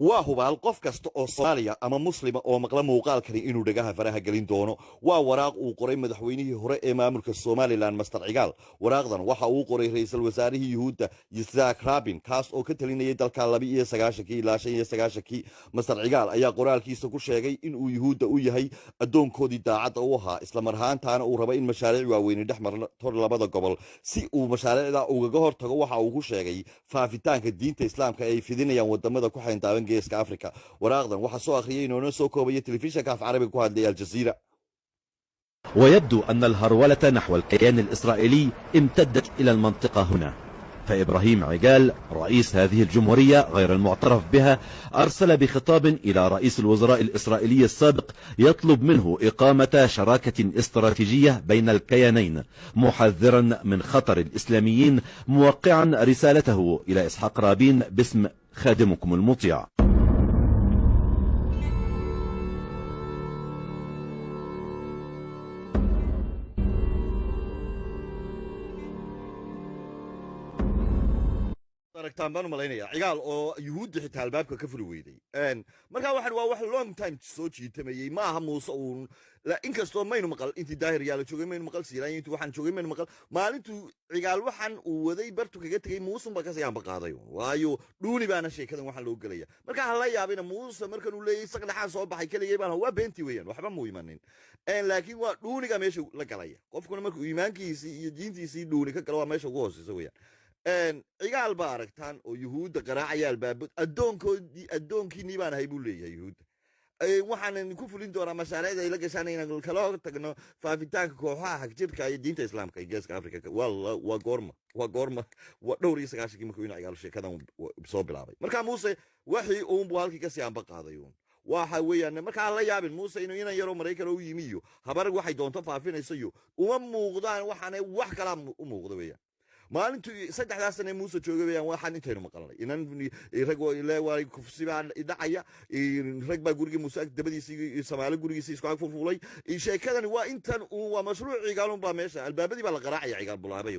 waa hubaal qof kasta oo Soomaaliya ama Muslima oo maqla muuqaalkani inuu dhagaha faraha gelin doono. waa waraaq uu qoray madaxweynihii hore ee maamulka Somaliland Master Cigaal. waraaqdan waxa uu qoray ra'iisul wasaarihii Yuhuudda Yitzhak Rabin, kaas oo ka talinayay dalka 29 ilaa 95. Master Cigaal ayaa qoraalkiisa ku sheegay in uu Yuhuudda u yahay adoonkoodii daacadda u ahaa, isla marhaantaana uu rabo in mashaariic waaweyn dhex marto labada gobol si uu mashaariicda uga hortago. waxa uu ku sheegay faafitaanka diinta Islaamka ay fidinayaan wadamada ku xeendaaban geeska Afrika. waraaqdan waxa soo akhriyay inuu soo koobay telefishinka af Carabiga ku hadlay الجزيرة. ويبدو أن الهرولة نحو الكيان الإسرائيلي امتدت إلى المنطقة هنا، فإبراهيم عجال رئيس هذه الجمهورية غير المعترف بها أرسل بخطاب إلى رئيس الوزراء الإسرائيلي السابق يطلب منه إقامة شراكة استراتيجية بين الكيانين، محذرا من خطر الإسلاميين، موقعا رسالته إلى إسحاق رابين باسم خادمكم المطيع. aragtaan baan u malaynayaa cigaal oo yuhuudda xitaa albaabka ka furi weyday markaa waxaan waa wax long time soo jiitamayay ma aha muuse uun inkastoo maynu maqal intii daahir yaala joogay maynu maqal siiraan intii waxaan joogay maynu maqal maalintuu cigaal waxaan uu waday bartu kaga tegay muuse baa kasii aanba qaaday waayo dhuuni baana sheekadan waxaan loo gelaya markaa hala yaabina muuse markan uu leeyahay saq dhaxaan soo baxay kaligay baan waa beentii weeyaan waxba muu imanin laakiin waa dhuuniga meesha la galaya qofkuna markuu iimaankiisii iyo diintiisii dhuuni ka galo waa meesha ugu hooseysa weeyaan cigaal baa aragtaan oo yuhuudda qaraacaya albaabad addoonkiinii baan ahay buu leeyahay yuhuudda waxaan ku fulin doonaa mashaariicda ay la gashaan inaan kala tagno faafitaanka kooxaha xagjirka iyo diinta islaamka ee geeska afrika waa goorma waa dhowr iyo 90 markuu ina cigaal sheekadan soo bilaabay markaa muuse wixii uunbuu halkii kasii aanba qaaday waxa weeyaan markaa la yaabin muuse inuu inan yaroo maraykan u yimi iyo habar waxay doonto faafinayso iyo uma muuqdaan waxaanay wax kala u muuqda weeyaan maalintii 3 sano muuse joogay weeyaan waxaan intaynu maqalnay inan rag waa kufsibaan dhacaya rag baa guriga muuse dabadiisii Soomaali gurigiisii isku ag fulfulay sheekadani waa intan waa mashruuc cigaalun baa meesha albaabadii baa la qaraacay cigaal bulaabay